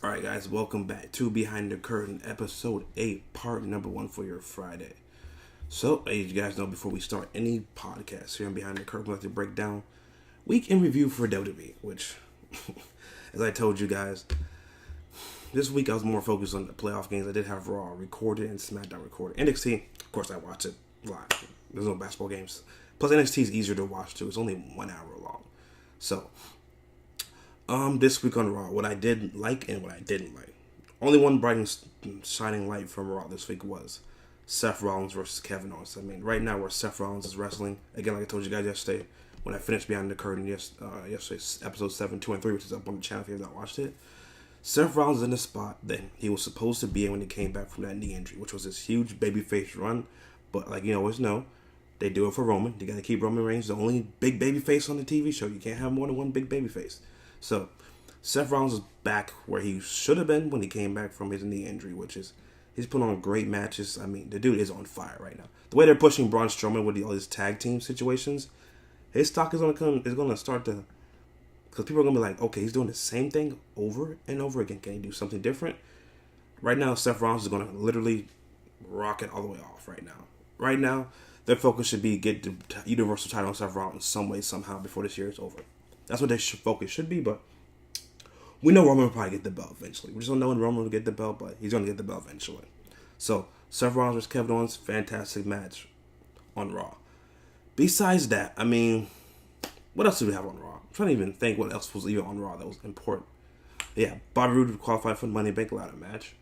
Alright, guys, welcome back to Behind the Curtain, episode 8, part number 1 for your Friday. So, as you guys know, before we start any podcast here on Behind the Curtain, we like to break down week in review for WWE, which, as I told you guys, this week I was more focused on the playoff games. I did have Raw recorded and SmackDown recorded. NXT, of course, I watch it live. There's no basketball games. Plus, NXT is easier to watch, too. It's only 1 hour long. So, this week on Raw, what I did like and what I didn't like. Only one bright and shining light from Raw this week was Seth Rollins versus Kevin Owens. I mean, right now where Seth Rollins is wrestling, again, like I told you guys yesterday, when I finished Behind the Curtain yesterday, episode 7, 2, and 3, which is up on the channel if you have not watched it. Seth Rollins is in the spot that he was supposed to be in when he came back from that knee injury, which was this huge babyface run. But like you always know, they do it for Roman. You got to keep Roman Reigns the only big babyface on the TV show. You can't have more than one big babyface. So, Seth Rollins is back where he should have been when he came back from his knee injury, which is, he's put on great matches. I mean, the dude is on fire right now. The way they're pushing Braun Strowman with all these tag team situations, his stock is going to start to, because people are going to be like, okay, he's doing the same thing over and over again. Can he do something different? Right now, Seth Rollins is going to literally rock it all the way off right now. Right now, their focus should be get the Universal title on Seth Rollins some way, somehow, before this year is over. That's what their focus should be, but we know Roman will probably get the belt eventually. We just don't know when Roman will get the belt, but he's going to get the belt eventually. So, Seth Rollins versus Kevin Owens, fantastic match on Raw. Besides that, I mean, what else did we have on Raw? I'm trying to even think what else was even on Raw that was important. Yeah, Bobby Roode qualified for the Money in the Bank ladder match.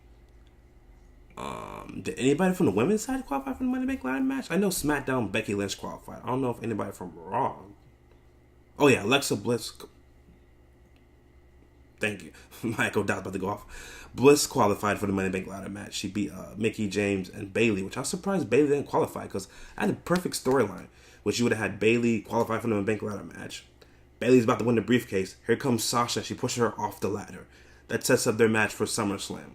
Did anybody from the women's side qualify for the Money in the Bank ladder match? I know SmackDown, Becky Lynch qualified. I don't know if anybody from Raw. Oh yeah, Alexa Bliss. Thank you. My echo dot's about to go off. Bliss qualified for the Money in the Bank ladder match. She beat Mickie James and Bayley, which I was surprised Bayley didn't qualify because I had a perfect storyline, which you would have had Bayley qualify for the Money in the Bank ladder match. Bayley's about to win the briefcase. Here comes Sasha. She pushes her off the ladder. That sets up their match for SummerSlam.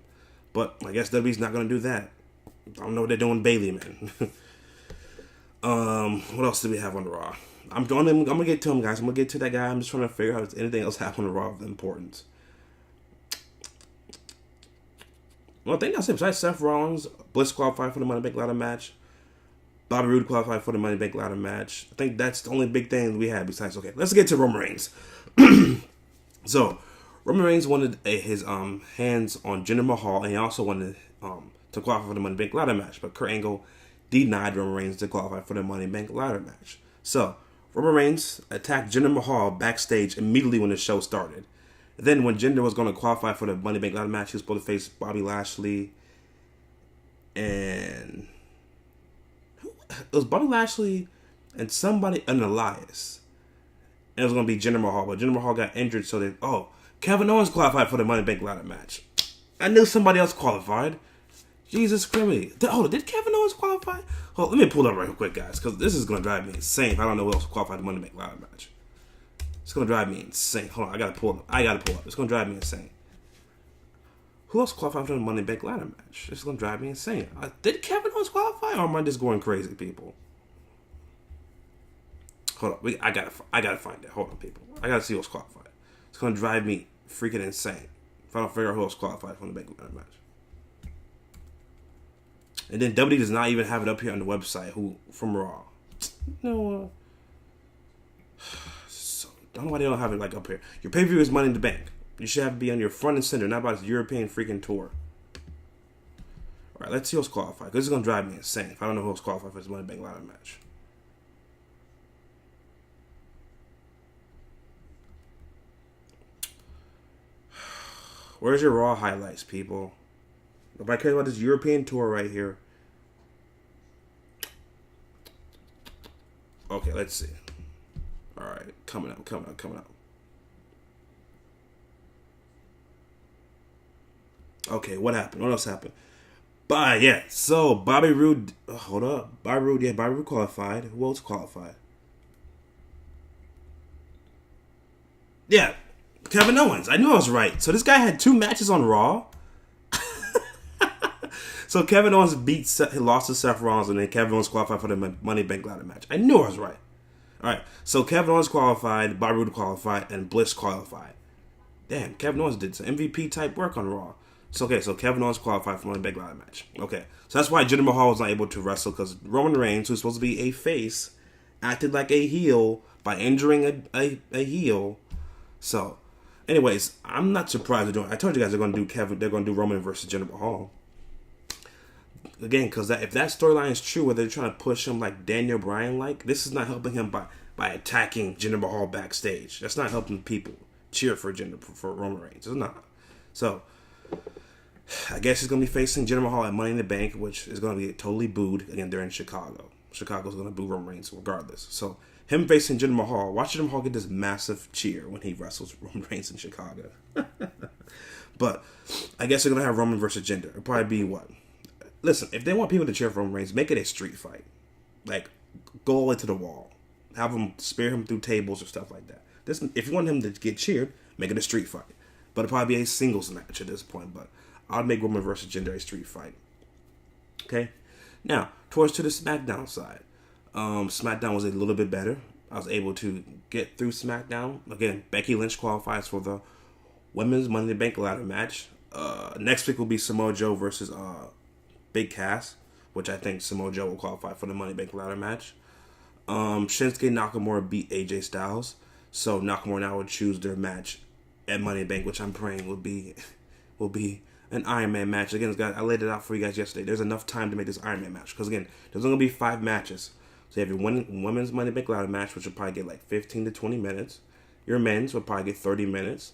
But I guess WWE's not going to do that. I don't know what they're doing, Bayley, man. What else do we have on Raw? I'm going to get to him, guys. I'm going to get to that guy. I'm just trying to figure out if anything else happened on Raw of importance. Well, I think that's it. Besides Seth Rollins, Bliss qualified for the Money in the Bank ladder match. Bobby Roode qualified for the Money in the Bank ladder match. I think that's the only big thing we had besides, okay, let's get to Roman Reigns. So, Roman Reigns wanted his hands on Jinder Mahal, and he also wanted to qualify for the Money in the Bank ladder match. But Kurt Angle denied Roman Reigns to qualify for the Money in the Bank ladder match. So, Roman Reigns attacked Jinder Mahal backstage immediately when the show started. Then when Jinder was going to qualify for the Money in the Bank ladder match, he was supposed to face Bobby Lashley. And it was Bobby Lashley and Elias. And it was going to be Jinder Mahal. But Jinder Mahal got injured, so Kevin Owens qualified for the Money in the Bank ladder match. I knew somebody else qualified. Jesus Christ. Did Kevin Owens qualify? Hold on, let me pull up right quick, guys, because this is going to drive me insane if I don't know who else qualified for the Money in the Bank ladder match. It's going to drive me insane. Hold on, I got to pull up. It's going to drive me insane. Who else qualified for the Money in the Bank ladder match? It's going to drive me insane. Did Kevin Owens qualify, or am I just going crazy, people? Hold on, I gotta find it. Hold on, people. I gotta see who's qualified. It's going to drive me freaking insane if I don't figure out who else qualified for the Bank ladder match. And then WWE does not even have it up here on the website. Who from Raw? No. So, I don't know why they don't have it like up here. Your pay-per-view is Money in the Bank. You should have to be on your front and center, not about this European freaking tour. All right, let's see who's qualified. This is gonna drive me insane if I don't know who's qualified for this Money in the Bank ladder match. Where's your Raw highlights, people? Nobody cares about this European tour right here. Okay, let's see. Alright, coming up. Okay, what happened? What else happened? So Bobby Roode, hold up. Bobby Roode qualified. Who else qualified? Yeah, Kevin Owens. I knew I was right. So this guy had 2 matches on Raw. So Kevin Owens lost to Seth Rollins, and then Kevin Owens qualified for the Money in the Bank ladder match. I knew I was right. All right, so Kevin Owens qualified, Bobby Roode qualified, and Bliss qualified. Damn, Kevin Owens did some MVP type work on Raw. So Kevin Owens qualified for Money in the Bank ladder match. Okay, so that's why Jinder Mahal was not able to wrestle, because Roman Reigns, who's supposed to be a face, acted like a heel by injuring a heel. So, anyways, I'm not surprised they're doing. I told you guys they're going to do Roman versus Jinder Mahal. Again, because if that storyline is true, where they're trying to push him like Daniel Bryan, this is not helping him by attacking Jinder Mahal backstage. That's not helping people cheer for Roman Reigns. It's not. So, I guess he's going to be facing Jinder Mahal at Money in the Bank, which is going to be totally booed. Again, they're in Chicago. Chicago's going to boo Roman Reigns regardless. So, him facing Jinder Mahal, watch Jinder Mahal get this massive cheer when he wrestles Roman Reigns in Chicago. But, I guess they're going to have Roman versus Jinder. It'll probably be what? Listen, if they want people to cheer for Roman Reigns, make it a street fight. Go all the way to the wall. Have them spear him through tables or stuff like that. If you want him to get cheered, make it a street fight. But it'll probably be a singles match at this point. But I'd make Roman versus Jinder a street fight. Okay? Now, towards to the SmackDown side. SmackDown was a little bit better. I was able to get through SmackDown. Again, Becky Lynch qualifies for the Women's Money in the Bank ladder match. Next week will be Samoa Joe versus Big Cass, which I think Samoa Joe will qualify for the Money in the Bank ladder match. Shinsuke Nakamura beat AJ Styles. So Nakamura now would choose their match at Money in the Bank, which I'm praying will be an Iron Man match. Again, guys, I laid it out for you guys yesterday. There's enough time to make this Iron Man match. Because, again, there's only going to be 5 matches. So you have your women's Money in the Bank ladder match, which will probably get like 15 to 20 minutes. Your men's will probably get 30 minutes.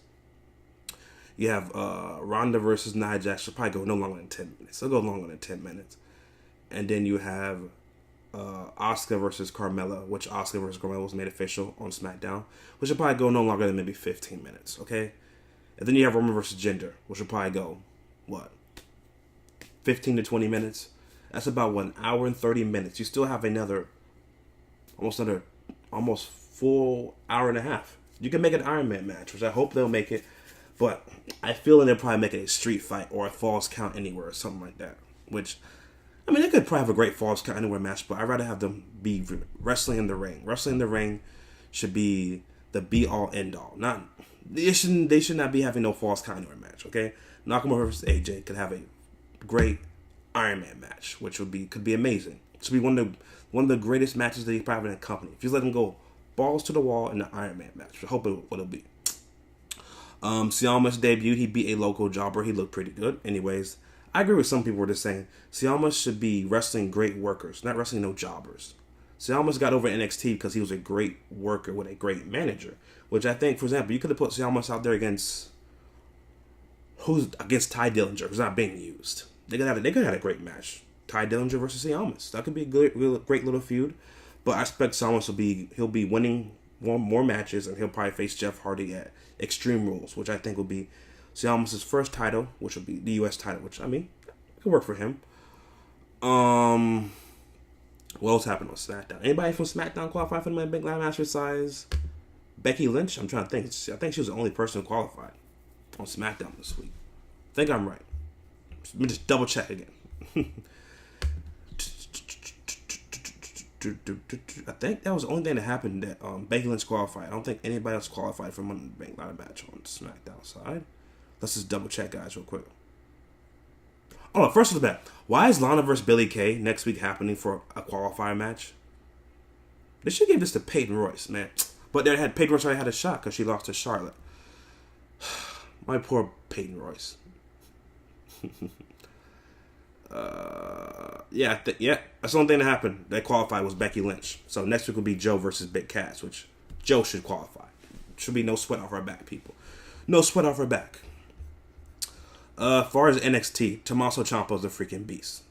You have Ronda versus Nia Jax. Will probably go no longer than 10 minutes. It'll go longer than 10 minutes. And then you have Asuka versus Carmella, which Asuka versus Carmella was made official on SmackDown, which will probably go no longer than maybe 15 minutes, okay? And then you have Roman versus Jinder, which will probably go, 15 to 20 minutes? That's about 1 hour and 30 minutes. You still have almost full hour and a half. You can make an Iron Man match, which I hope they'll make it, but I feel like they'll probably make it a street fight or a Falls Count Anywhere or something like that, which... they could probably have a great Falls Count Anywhere match, but I'd rather have them be wrestling in the ring. Wrestling in the ring should be the be-all, end-all. They should not be having no Falls Count Anywhere match, okay? Nakamura versus AJ could have a great Iron Man match, which could be amazing. It should be one of the greatest matches that you probably have in a company. If you let them go balls to the wall in the Iron Man match, I hope it'll be. Siama's debut, he beat a local jobber. He looked pretty good. Anyways, I agree with some people who are just saying Siama should be wrestling great workers, not wrestling no jobbers. Siama's got over NXT because he was a great worker with a great manager, which I think, for example, you could have put Siama out there against Ty Dillinger, who's not being used. They could have had a great match. Ty Dillinger versus Siamas. That could be a great little feud. But I expect Siamas he'll be winning more matches, and he'll probably face Jeff Hardy at Extreme Rules, which I think will be Siamas' first title, which will be the U.S. title, which, it could work for him. What else happened on SmackDown? Anybody from SmackDown qualify for the big ladder match besides Becky Lynch? I'm trying to think. I think she was the only person who qualified on SmackDown this week. I think I'm right. Let me just double check again. I think that was the only thing that happened that Becky Lynch qualified. I don't think anybody else qualified for Money in the Bank ladder match on SmackDown side. Let's just double check, guys, real quick. Oh, first of the bat, why is Lana versus Billie Kay next week happening for a qualifier match? They should give this to Peyton Royce, man. But Peyton Royce already had a shot because she lost to Charlotte. My poor Peyton Royce. Yeah, that's the only thing that happened that qualified was Becky Lynch. So next week will be Joe versus Big Cass, which Joe should qualify. Should be no sweat off our back, people. No sweat off our back. As far as NXT, Tommaso Ciampa is a freaking beast.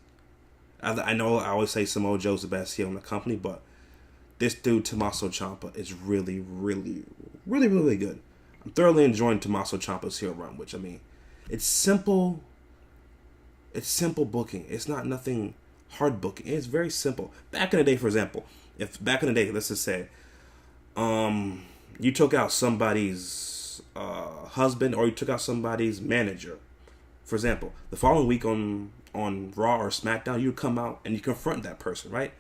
I know I always say Samoa Joe's the best heel in the company, but this dude, Tommaso Ciampa, is really, really, really, really good. I'm thoroughly enjoying Tommaso Ciampa's heel run, which, it's simple. It's simple booking. It's not nothing hard booking. It's very simple. Back in the day, for example, let's just say, you took out somebody's husband or you took out somebody's manager. For example, the following week on Raw or SmackDown, you come out and you confront that person, right?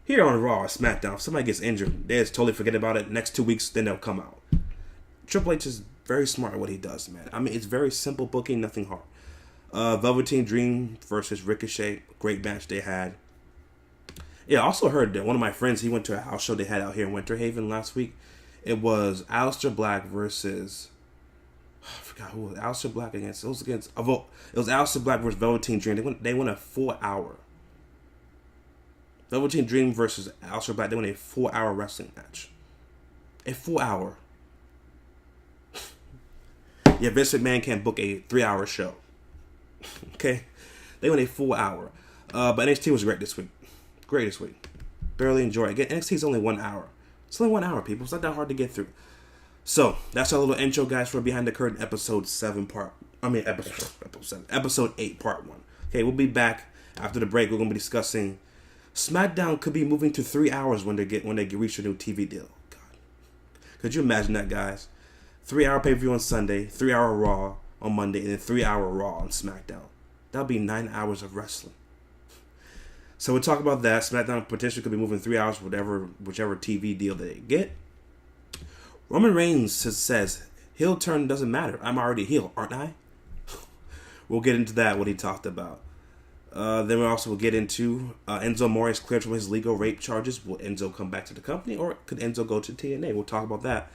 Here on Raw or SmackDown, if somebody gets injured, they just totally forget about it. Next 2 weeks, then they'll come out. Triple H is very smart at what he does, man. I mean, it's very simple booking, nothing hard. Velveteen Dream versus Ricochet, great match they had. Yeah, I also heard that one of my friends, he went to a house show they had out here in Winter Haven last week. It was Aleister Black versus, I forgot who was Aleister Black against. It was Aleister Black versus Velveteen Dream. They won a 4-hour. Velveteen Dream versus Aleister Black. They won a 4-hour wrestling match. A 4-hour. Yeah, Vince McMahon can't book a 3-hour show. Okay, they went a 4-hour. But NXT was great this week. Great this week. Barely enjoy it. Again, NXT is only 1 hour. It's only 1 hour, people. It's not that hard to get through. So that's our little intro, guys, for Behind the Curtain episode 8, part 1. Okay, we'll be back after the break. We're gonna be discussing SmackDown could be moving to 3 hours when they reach a new TV deal. God, could you imagine that, guys? 3-hour pay-per-view on Sunday, 3-hour Raw on Monday, and then 3-hour Raw on SmackDown. That'll be 9 hours of wrestling. So we'll talk about that. SmackDown potentially could be moving 3 hours, whichever TV deal they get. Roman Reigns says, heel turn doesn't matter. I'm already heel, aren't I? We'll get into that, what he talked about. Then we also will get into Enzo Amore's cleared from his legal rape charges. Will Enzo come back to the company, or could Enzo go to TNA? We'll talk about that.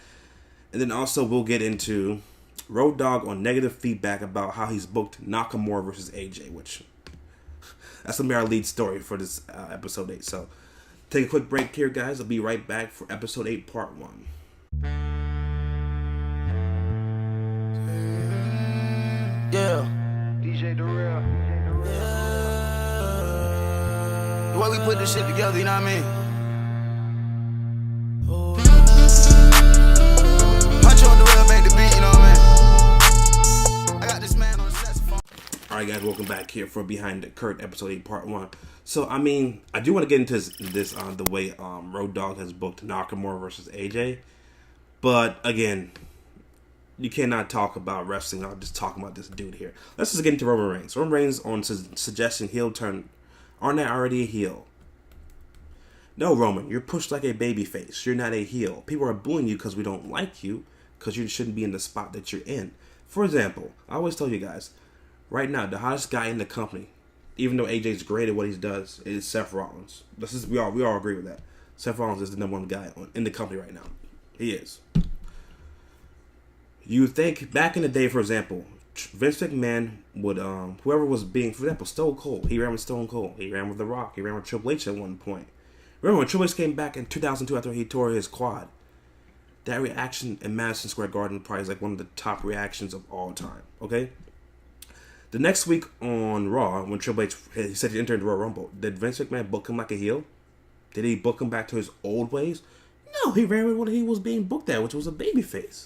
And then also we'll get into Road Dogg on negative feedback about how he's booked Nakamura versus AJ, which that's going to be our lead story for this episode 8. So take a quick break here, guys. I'll be right back for episode 8, part 1. Yeah. DJ Darrell. The way we put this shit together, you know what I mean? Punch on the real, make the beat, you know what I mean? I got this man on the saxophone. Alright, guys, welcome back here for Behind the Curtain episode 8, part 1. So, I mean, I do want to get into this the way Road Dogg has booked Nakamura versus AJ. But, again, you cannot talk about wrestling without just talking about this dude here. Let's just get into Roman Reigns. Roman Reigns on suggesting heel turn. Aren't I already a heel? No, Roman, you're pushed like a baby face. You're not a heel. People are booing you because we don't like you, because you shouldn't be in the spot that you're in. For example, I always tell you guys, right now, the hottest guy in the company, even though AJ's great at what he does, is Seth Rollins. We all agree with that. Seth Rollins is the number one guy in the company right now. He is. You think back in the day, for example, Vince McMahon would, whoever was being, for example, Stone Cold. He ran with Stone Cold. He ran with The Rock. He ran with Triple H at one point. Remember when Triple H came back in 2002 after he tore his quad? That reaction in Madison Square Garden probably is like one of the top reactions of all time. Okay? The next week on Raw, when Triple H, he said he entered the Royal Rumble, did Vince McMahon book him like a heel? Did he book him back to his old ways? No, he ran with what he was being booked at, which was a babyface.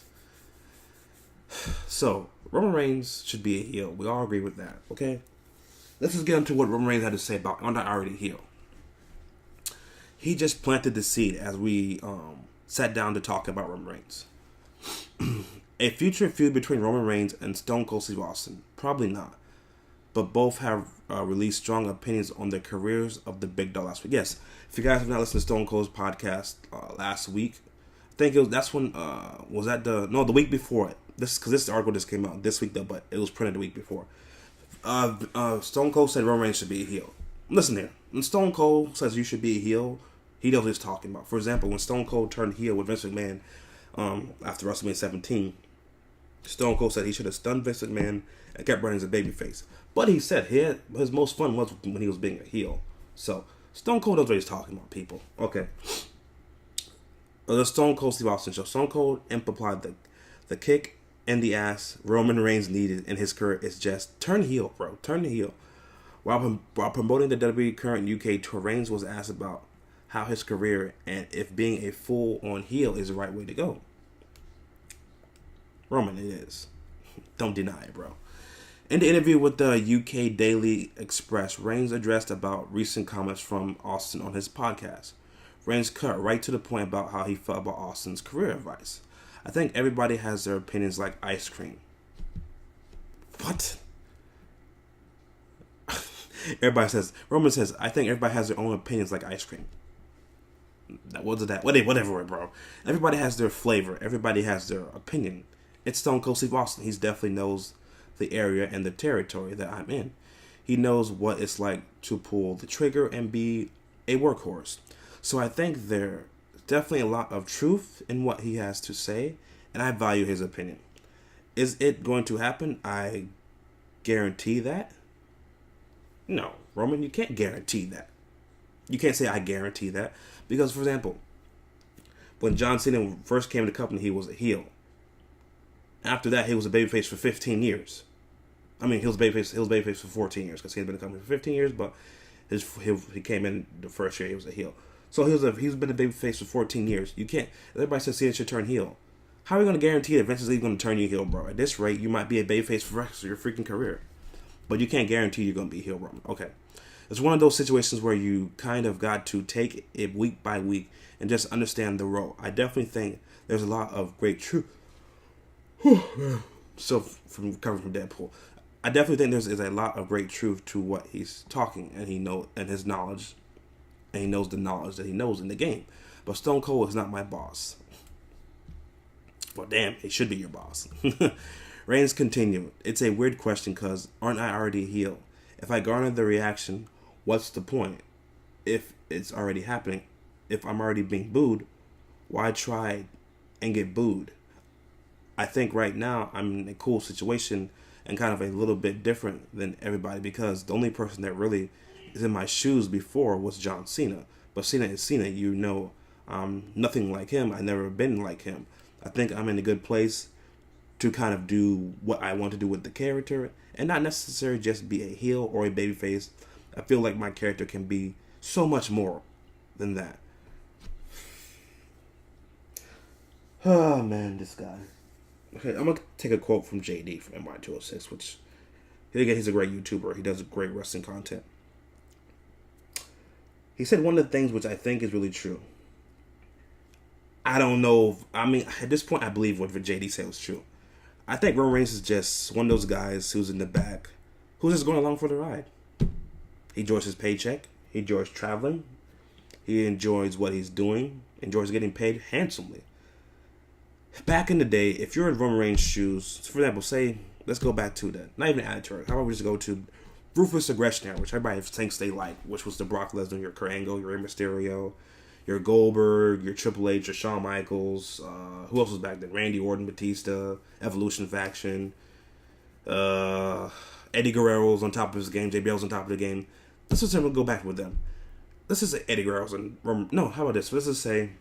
So, Roman Reigns should be a heel. We all agree with that, okay? Let's just get into what Roman Reigns had to say about I'm not already heel. He just planted the seed as we sat down to talk about Roman Reigns. A future feud between Roman Reigns and Stone Cold Steve Austin? Probably not. But both have released strong opinions on their careers of the big dog last week. Yes, if you guys have not listened to Stone Cold's podcast last week, I think the week before it. This article just came out this week though, but it was printed the week before. Stone Cold said Roman Reigns should be a heel. Listen here, when Stone Cold says you should be a heel, he knows what he's talking about. For example, when Stone Cold turned heel with Vince McMahon after WrestleMania 17, Stone Cold said he should have stunned Vince McMahon and kept running as a babyface. But he said his most fun was when he was being a heel. So Stone Cold knows what he's talking about, people. Okay. The Stone Cold Steve Austin show. Stone Cold amplified the kick and the ass Roman Reigns needed in his career is just turn heel, bro. Turn the heel. While promoting the WWE current UK tour, Reigns was asked about how his career and if being a full-on heel is the right way to go. Roman, it is. Don't deny it, bro. In the interview with the UK Daily Express, Reigns addressed about recent comments from Austin on his podcast. Reigns cut right to the point about how he felt about Austin's career advice. I think everybody has their opinions like ice cream. What? Roman says, I think everybody has their own opinions like ice cream. Whatever, bro. Everybody has their flavor. Everybody has their opinion. It's Stone Cold Steve Austin. He definitely knows the area and the territory that I'm in. He knows what it's like to pull the trigger and be a workhorse. So I think there's definitely a lot of truth in what he has to say, and I value his opinion. Is it going to happen? I guarantee that. No, Roman, you can't guarantee that. You can't say I guarantee that. Because, for example, when John Cena first came to the company, he was a heel. After that, he was a babyface for 15 years. I mean, he was babyface for 14 years because he had been in the company for 15 years, but he came in the first year, he was a heel. So he's been a babyface for 14 years. You can't. Everybody says Cena should turn heel. How are we going to guarantee that Vince is even going to turn you heel, bro? At this rate, you might be a babyface for the rest of your freaking career. But you can't guarantee you're going to be heel, Roman. Okay. It's one of those situations where you kind of got to take it week by week and just understand the role. I definitely think there's a lot of great truth. So, coming from Deadpool, I definitely think there's a lot of great truth to what he's talking, and his knowledge, and he knows the knowledge that he knows in the game. But Stone Cold is not my boss. Well, damn, he should be your boss. Reigns continued. It's a weird question because aren't I already a heel? If I garner the reaction, what's the point? If it's already happening, if I'm already being booed, why try and get booed? I think right now I'm in a cool situation and kind of a little bit different than everybody because the only person that really is in my shoes before was John Cena. But Cena is Cena, nothing like him. I've never been like him. I think I'm in a good place to kind of do what I want to do with the character and not necessarily just be a heel or a babyface. I feel like my character can be so much more than that. Oh, man, this guy. Okay, I'm going to take a quote from JD from NY206, which, again, he's a great YouTuber. He does great wrestling content. He said one of the things which I think is really true. I don't know. At this point, I believe what JD said was true. I think Roman Reigns is just one of those guys who's in the back, who's just going along for the ride. He enjoys his paycheck. He enjoys traveling. He enjoys what he's doing. Enjoys getting paid handsomely. Back in the day, if you're in Roman Reigns' shoes, for example, let's go back to that. Not even Attitude. How about we just go to Ruthless Aggression Era, which everybody thinks they like, which was the Brock Lesnar, your Kurt Angle, your Rey Mysterio, your Goldberg, your Triple H, your Shawn Michaels, who else was back then? Randy Orton, Batista, Evolution Faction, Eddie Guerrero's on top of his game, JBL's on top of the game. Let's just go back with them. Let's just say Eddie Guerrero's and no, how about this? Let's just say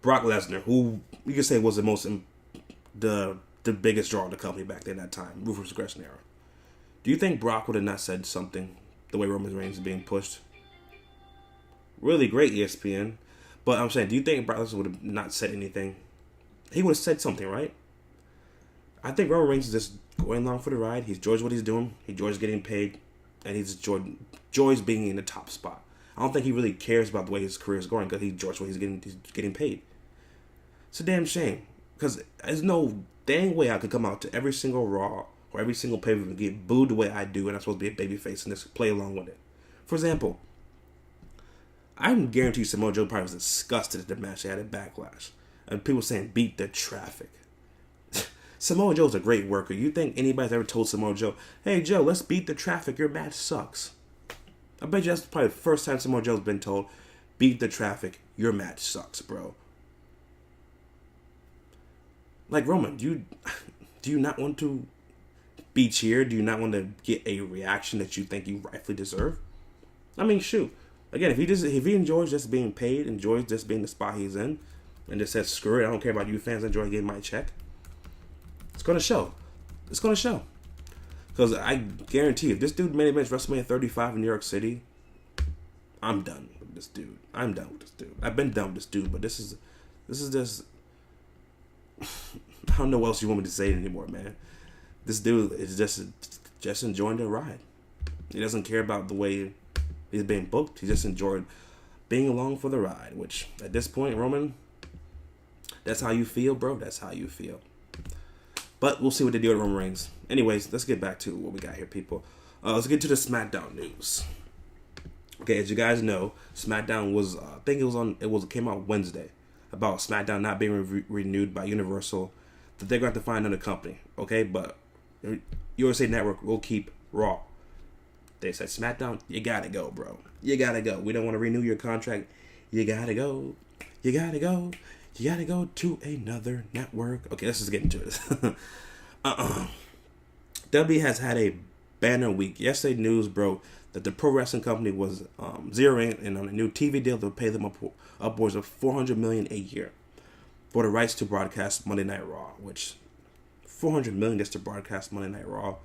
Brock Lesnar, who you could say was the biggest draw in the company back then at that time, Ruthless Aggression Era. Do you think Brock would have not said something the way Roman Reigns is being pushed? Really great, ESPN. But I'm saying, do you think Brock Lesnar would have not said anything? He would have said something, right? I think Roman Reigns is just going along for the ride. He enjoys what he's doing. He enjoys getting paid. And he enjoys being in the top spot. I don't think he really cares about the way his career is going because he enjoys what he's getting paid. It's a damn shame. Because there's no dang way I could come out to every single Raw or every single pay-per-view and get booed the way I do and I'm supposed to be a babyface and just play along with it. For example, I can guarantee Samoa Joe probably was disgusted at the match they had at Backlash. And people saying, beat the traffic. Samoa Joe's a great worker. You think anybody's ever told Samoa Joe, hey, Joe, let's beat the traffic. Your match sucks. I bet you that's probably the first time Samoa Joe's been told, beat the traffic. Your match sucks, bro. Like, Roman, do you not want to be cheered? Do you not want to get a reaction that you think you rightfully deserve? I mean, shoot. Again, if he enjoys just being paid, enjoys just being the spot he's in, and just says, screw it, I don't care about you fans, I enjoy getting my check, it's going to show. It's going to show. Because I guarantee if this dude made it WrestleMania 35 in New York City, I'm done with this dude. I'm done with this dude. I've been done with this dude, but this is just... I don't know what else you want me to say anymore, man. This dude is just enjoying the ride. He doesn't care about the way he's being booked. He just enjoyed being along for the ride, which at this point, Roman, that's how you feel, bro. That's how you feel. But we'll see what they do with Roman Reigns. Anyways, let's get back to what we got here, people. Let's get to the SmackDown news. Okay, as you guys know, SmackDown was, I think it came out Wednesday, about SmackDown not being renewed by Universal. that they're going to have to find another company, okay? But USA Network will keep Raw. They said, SmackDown, you gotta go, bro. You gotta go. We don't want to renew your contract. You gotta go. You gotta go. You gotta go to another network. Okay, let's just get into this. WWE has had a banner week. Yesterday, news broke that the pro wrestling company was zeroing in on a new TV deal that would pay them upwards of $400 million a year for the rights to broadcast Monday Night Raw. Which $400 million just to broadcast Monday Night Raw.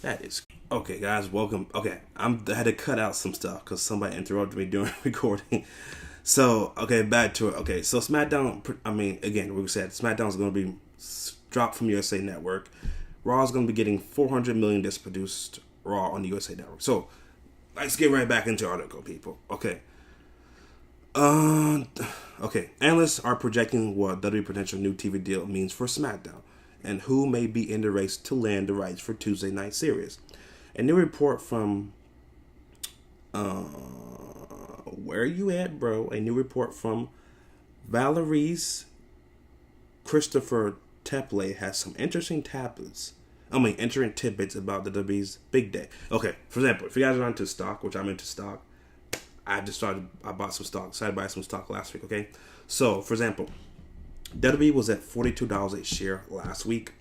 That is okay, guys. Welcome. Okay, I had to cut out some stuff because somebody interrupted me during recording. So okay, back to it. Okay, so SmackDown. I mean, again, we said SmackDown is going to be dropped from USA Network. Raw is going to be getting $400 million just produced Raw on the USA Network. So let's get right back into the article, people. Okay. Okay. Analysts are projecting what WWE potential new TV deal means for SmackDown and who may be in the race to land the rights for Tuesday Night Series. A new report from where are you at, bro? A new report from Valerie's Christopher Tepley has some interesting tidbits about the WWE's big day. Okay, for example, if you guys are into stock, which I'm into stock, I bought some stock, decided to buy some stock last week, okay? So, for example, WWE was at $42 a share last week.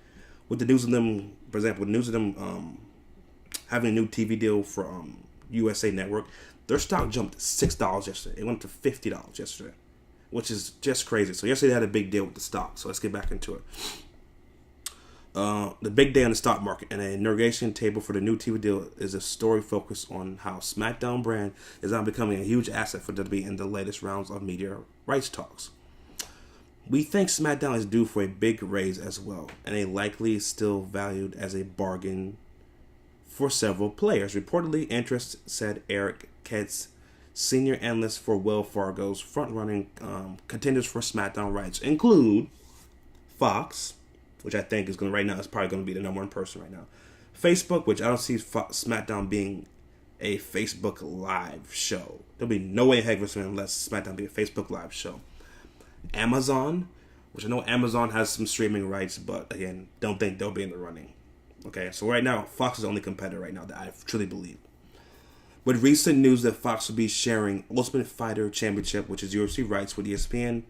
With the news of them, for example, having a new TV deal for USA Network, their stock jumped to $6 yesterday. It went to $50 yesterday, which is just crazy. So yesterday they had a big deal with the stock. So let's get back into it. The big day on the stock market and a negotiation table for the new TV deal is a story focused on how SmackDown brand is now becoming a huge asset for WWE in the latest rounds of media rights talks. We think SmackDown is due for a big raise as well, and a likely still valued as a bargain for several players. Reportedly, interest, said Eric Ketz, senior analyst for Wells Fargo's front-running contenders for SmackDown rights include Fox, which I think is probably going to be the number one person right now. Facebook, which I don't see SmackDown being a Facebook Live show. There'll be no way in heck for SmackDown unless SmackDown be a Facebook Live show. Amazon, which I know Amazon has some streaming rights, but again, don't think they'll be in the running. Okay, so right now, Fox is the only competitor right now that I truly believe. With recent news that Fox will be sharing Ultimate Fighter Championship, which is UFC rights with ESPN,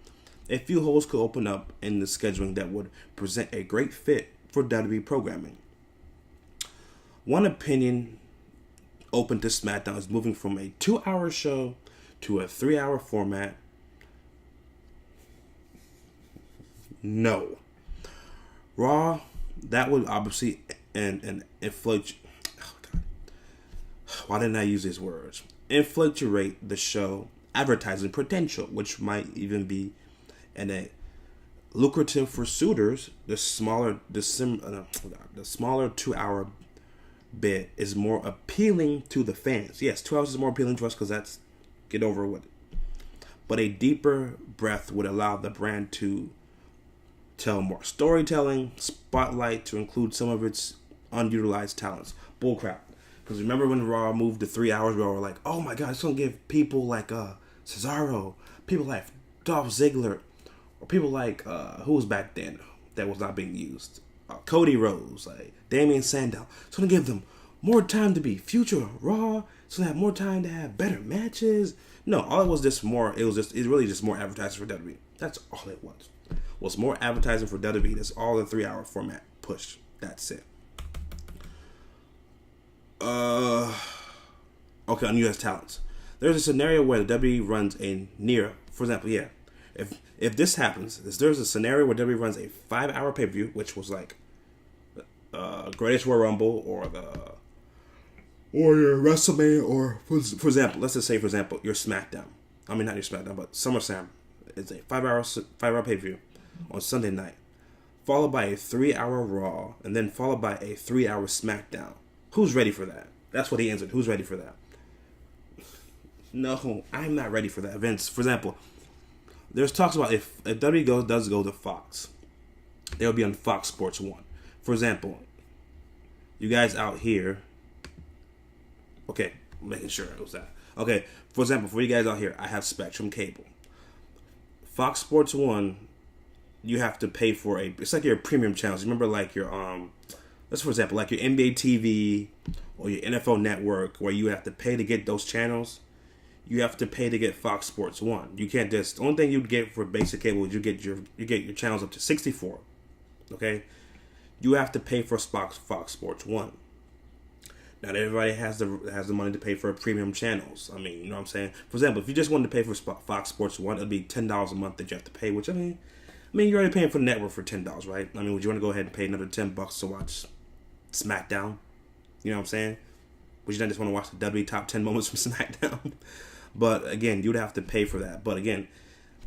a few holes could open up in the scheduling that would present a great fit for WWE programming. One opinion open to SmackDown is moving from a 2-hour show to a 3-hour format. No. Raw, that would obviously and inflate. Oh God, why didn't I use these words? Inflate the show advertising potential, which might even be lucrative for suitors. The smaller 2-hour bit is more appealing to the fans. Yes, 2 hours is more appealing to us because that's get over with it. But a deeper breath would allow the brand to tell more storytelling, spotlight to include some of its unutilized talents. Bullcrap. Because remember when Raw moved to 3 hours, we were like, oh my God, it's going to give people like Cesaro, people like Dolph Ziggler, or people like, who was back then that was not being used? Cody Rhodes, like Damian Sandow. It's going to give them more time to be future Raw, so they have more time to have better matches. No, all it was just more, it's really just more advertising for WWE. That's all it was. Was more advertising for WWE. That's all the 3-hour format pushed. That's it. Okay, on US talents. There's a scenario where the WWE runs for example, if this happens, there's a scenario where WWE runs a 5-hour pay-per-view, which was like Greatest Royal Rumble or your WrestleMania, or for example, let's just say your SmackDown. I mean, not your SmackDown, but SummerSlam. It's a 5-hour pay-per-view on Sunday night, followed by a 3-hour Raw, and then followed by a 3-hour SmackDown. Who's ready for that? That's what he answered. Who's ready for that? No, I'm not ready for that. Vince, for example, there's talks about if WWE does go to Fox, they'll be on Fox Sports 1. For example, you guys out here, okay, I'm making sure it was that. Okay, for example, for you guys out here, I have Spectrum Cable. Fox Sports 1 you have to pay for it's like your premium channels. Remember, like your let's for example, like your NBA TV or your NFL Network, where you have to pay to get those channels. You have to pay to get Fox Sports 1. You can't just, the only thing you get for basic cable is you get your channels up to 64. Okay? You have to pay for Fox Sports 1. Not everybody has the money to pay for premium channels. I mean, you know what I'm saying? For example, if you just wanted to pay for Fox Sports 1, it'd be $10 a month that you have to pay, which I mean you're already paying for the network for $10, right? I mean, would you want to go ahead and pay another $10 to watch SmackDown? You know what I'm saying? Would you not just want to watch the WWE top 10 moments from SmackDown? But again, you'd have to pay for that. But again,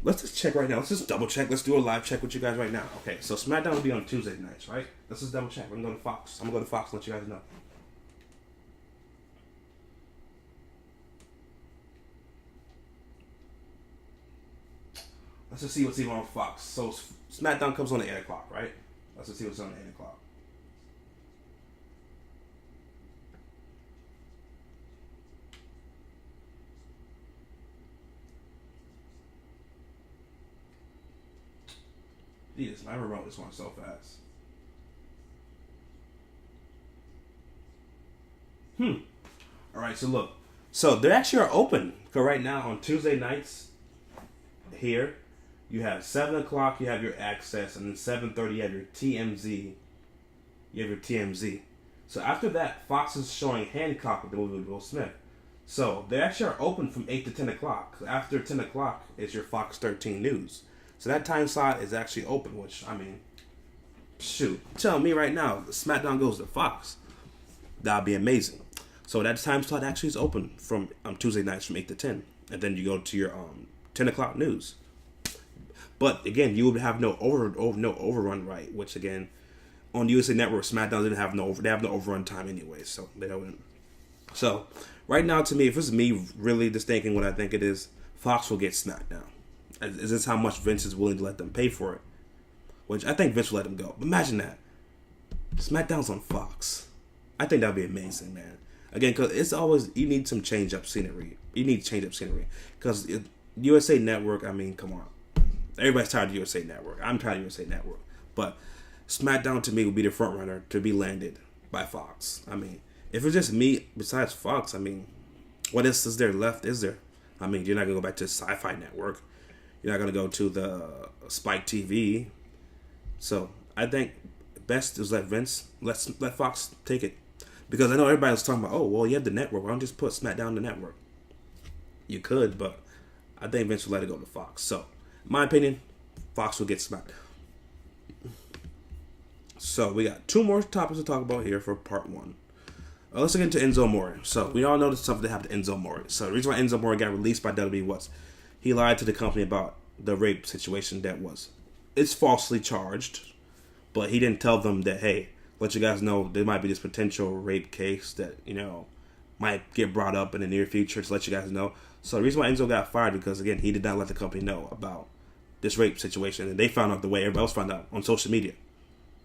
let's just check right now. Let's just double check. Let's do a live check with you guys right now. Okay, so SmackDown will be on Tuesday nights, right? Let's just double check. We're going to go to Fox. I'm going to go to Fox and let you guys know. Let's just see what's even on Fox. So SmackDown comes on at 8 o'clock, right? Let's just see what's on at 8 o'clock. Jesus, my remote is going so fast. Alright, so look. So they actually are open. So right now on Tuesday nights here, you have 7 o'clock, you have your access, and then 7:30 you have your TMZ. So after that, Fox is showing Hancock with the movie with Will Smith. So they actually are open from 8 to 10 o'clock. After 10 o'clock is your Fox 13 News. So that time slot is actually open, which, I mean, shoot. Tell me right now, SmackDown goes to Fox. That'd be amazing. So that time slot actually is open from Tuesday nights from 8 to 10. And then you go to your 10 o'clock news. But again, you would have no overrun right, which again, on USA Network, SmackDown didn't have they have no overrun time anyway, so they don't. So right now, to me, if it's me really just thinking what I think it is, Fox will get SmackDown. Is this how much Vince is willing to let them pay for it? Which I think Vince will let them go. But imagine that. SmackDown's on Fox. I think that would be amazing, man. Again, because it's always, you need some change-up scenery. Because USA Network, I mean, come on. Everybody's tired of USA Network. I'm tired of USA Network. But SmackDown, to me, would be the front runner to be landed by Fox. I mean, if it's just me besides Fox, I mean, what else is there left, is there? I mean, you're not going to go back to Sci-Fi Network. You're not going to go to the Spike TV. So I think best is let Fox take it. Because I know everybody's talking about, oh, well, you have the network. Why don't you just put SmackDown on the network? You could, but I think Vince will let it go to Fox. So, in my opinion, Fox will get SmackDown. So, we got 2 more topics to talk about here for part 1. Let's get into Enzo Amore. So, we all know there's something that happened to Enzo Amore. So, the reason why Enzo Amore got released by WWE was he lied to the company about the rape situation that was. It's falsely charged, but he didn't tell them that, hey, let you guys know there might be this potential rape case that, you know, might get brought up in the near future to let you guys know. So the reason why Enzo got fired because, again, he did not let the company know about this rape situation. And they found out the way everybody else found out on social media.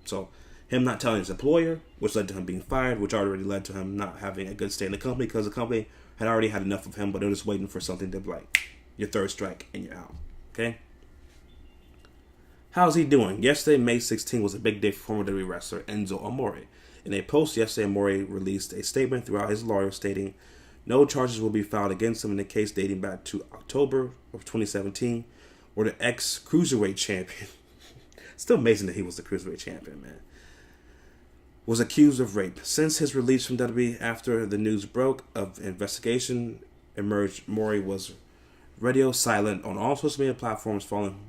So him not telling his employer, which led to him being fired, which already led to him not having a good stay in the company because the company had already had enough of him, but they were just waiting for something to be like, your third strike and you're out. Okay? How's he doing? Yesterday, May 16, was a big day for former WWE wrestler Enzo Amore. In a post yesterday, Amore released a statement throughout his lawyer stating no charges will be filed against him in the case dating back to October of 2017, where the ex-cruiserweight champion, still amazing that he was the cruiserweight champion, man, was accused of rape. Since his release from WWE after the news broke of investigation emerged, Amore was radio silent on all social media platforms following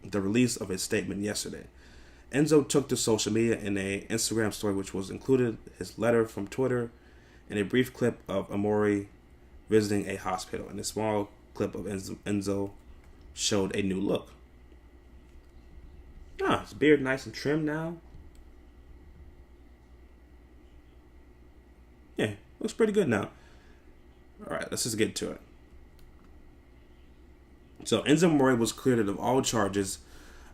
the release of his statement yesterday. Enzo took to social media in an Instagram story which was included his letter from Twitter and a brief clip of Amore visiting a hospital. And a small clip of Enzo showed a new look. His beard nice and trimmed now. Yeah, looks pretty good now. Alright, let's just get to it. So Enzo Amore was cleared of all charges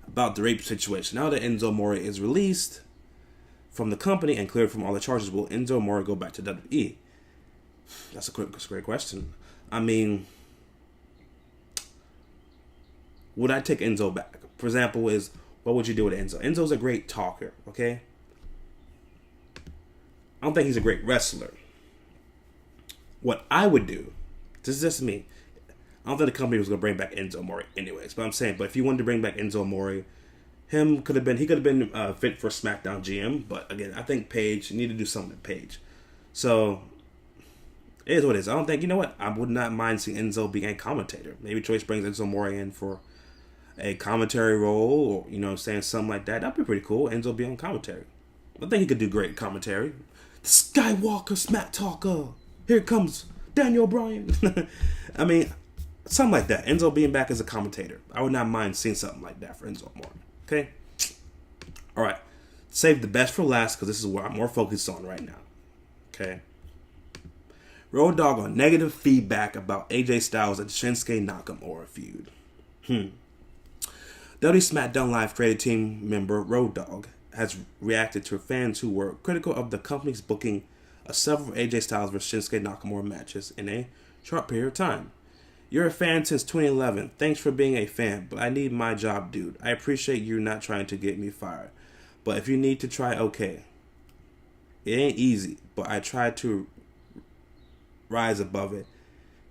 about the rape situation. Now that Enzo Amore is released from the company and cleared from all the charges, will Enzo Amore go back to WWE? That's a great question. I mean, would I take Enzo back? For example, is what would you do with Enzo? Enzo's a great talker, okay? I don't think he's a great wrestler. What I would do, this is just me. I don't think the company was going to bring back Enzo Amore anyways. But I'm saying, but if you wanted to bring back Enzo Amore, he could have been fit for SmackDown GM. But again, I think Paige, you need to do something with Paige. So, it is what it is. I don't think, you know what? I would not mind seeing Enzo being a commentator. Maybe Choice brings Enzo Amore in for a commentary role, or, you know what I'm saying, something like that. That'd be pretty cool. Enzo be on commentary. I think he could do great commentary. The Skywalker Smack Talker. Here comes Daniel Bryan. I mean, something like that. Enzo being back as a commentator. I would not mind seeing something like that for Enzo Amore. Okay? Alright. Save the best for last, because this is what I'm more focused on right now. Okay? Road Dogg on negative feedback about AJ Styles and Shinsuke Nakamura feud. WWE SmackDown Live creative team member Road Dogg has reacted to fans who were critical of the company's booking of several AJ Styles vs Shinsuke Nakamura matches in a short period of time. You're a fan since 2011. Thanks for being a fan, but I need my job, dude. I appreciate you not trying to get me fired. But if you need to try, okay. It ain't easy, but I try to rise above it.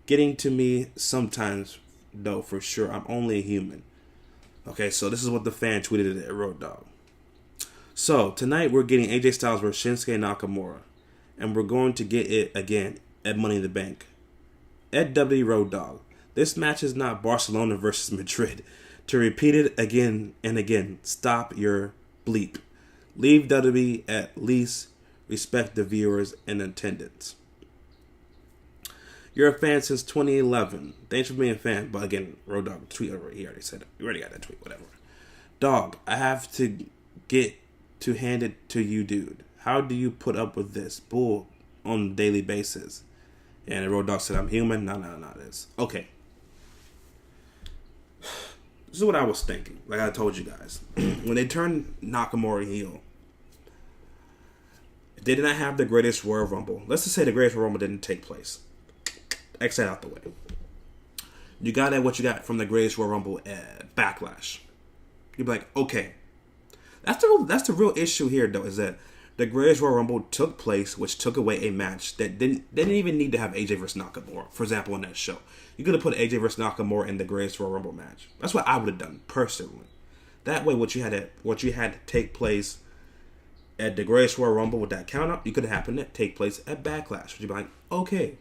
Getting to me sometimes, though, for sure. I'm only a human. Okay, so this is what the fan tweeted at Road Dogg. So, tonight we're getting AJ Styles vs Shinsuke Nakamura. And we're going to get it again at Money in the Bank. Ed W. Road Dogg. This match is not Barcelona versus Madrid. To repeat it again and again, stop your bleep. Leave WWE at least respect the viewers in attendance. You're a fan since 2011. Thanks for being a fan. But again, Road Dogg tweet over. He already said it. You already got that tweet. Whatever. Dog, I have to get to hand it to you, dude. How do you put up with this bull on a daily basis? And Road Dogg said, I'm human. No, this. Okay. This is what I was thinking. Like I told you guys. When they turned Nakamura heel, they did not have the greatest Royal Rumble. Let's just say the greatest Royal Rumble didn't take place. X that out the way. You got at what you got from the greatest Royal Rumble at Backlash. You'd be like, okay. That's the real issue here, though, is that the greatest Royal Rumble took place, which took away a match that didn't even need to have AJ versus Nakamura. For example, on that show, you could have put AJ versus Nakamura in the greatest Royal Rumble match. That's what I would have done personally. That way, what you had to take place at the greatest Royal Rumble with that count up, you could have happened to take place at Backlash. You'd be like, okay.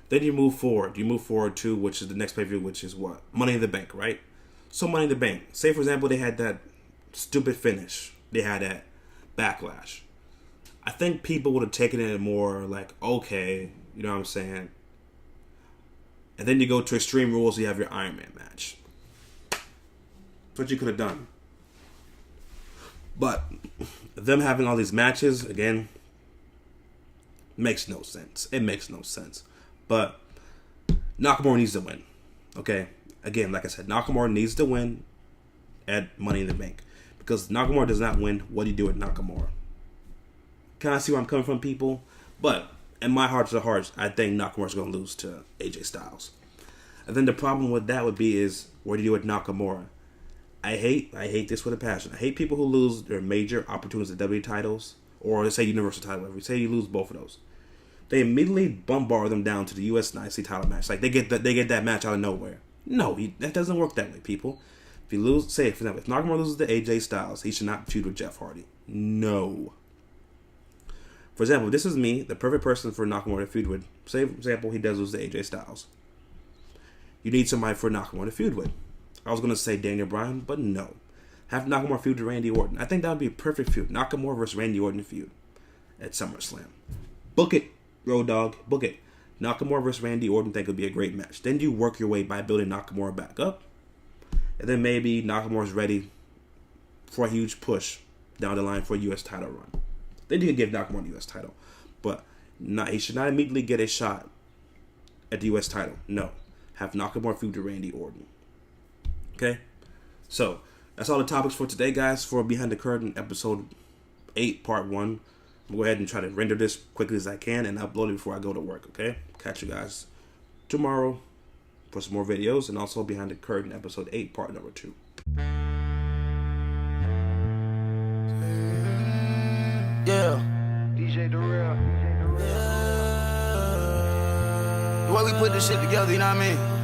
Then you move forward. You move forward to, which is the next pay-per-view, which is what? Money in the Bank, right? So Money in the Bank. Say, for example, they had that stupid finish they had at Backlash. I think people would have taken it more like, okay, you know what I'm saying? And then you go to Extreme Rules, you have your Iron Man match. That's what you could have done. But them having all these matches, again, makes no sense. It makes no sense. But Nakamura needs to win. Okay? Again, like I said, Nakamura needs to win at Money in the Bank. Because Nakamura does not win, what do you do with Nakamura? Kind of see where I'm coming from, people? But in my heart to hearts, I think Nakamura's going to lose to AJ Styles. And then the problem with that would be is, what do you do with Nakamura? I hate this with a passion. I hate people who lose their major opportunities at WWE titles, or let's say Universal title, whatever. Say you lose both of those. They immediately bombard them down to the US IC title match. Like they get that match out of nowhere. No, that doesn't work that way, people. If you lose, say for example, if Nakamura loses to AJ Styles, he should not feud with Jeff Hardy. No. For example, this is me, the perfect person for Nakamura to feud with. Say, for example, he does lose to AJ Styles. You need somebody for Nakamura to feud with. I was going to say Daniel Bryan, but no. Have Nakamura feud with Randy Orton. I think that would be a perfect feud. Nakamura versus Randy Orton feud at SummerSlam. Book it, Road Dogg. Book it. Nakamura versus Randy Orton, think would be a great match. Then you work your way by building Nakamura back up. And then maybe Nakamura's ready for a huge push down the line for a U.S. title run. Then you can give Nakamura the U.S. title. But he should not immediately get a shot at the U.S. title. No. Have Nakamura feud to Randy Orton. Okay? So, that's all the topics for today, guys, for Behind the Curtain, episode 8, part 1. I'm going to go ahead and try to render this quickly as I can and upload it before I go to work, okay? Catch you guys tomorrow for some more videos, and also Behind the Curtain, episode 8, part number 2. Yeah. DJ the real. The way we put this shit together, you know what I mean?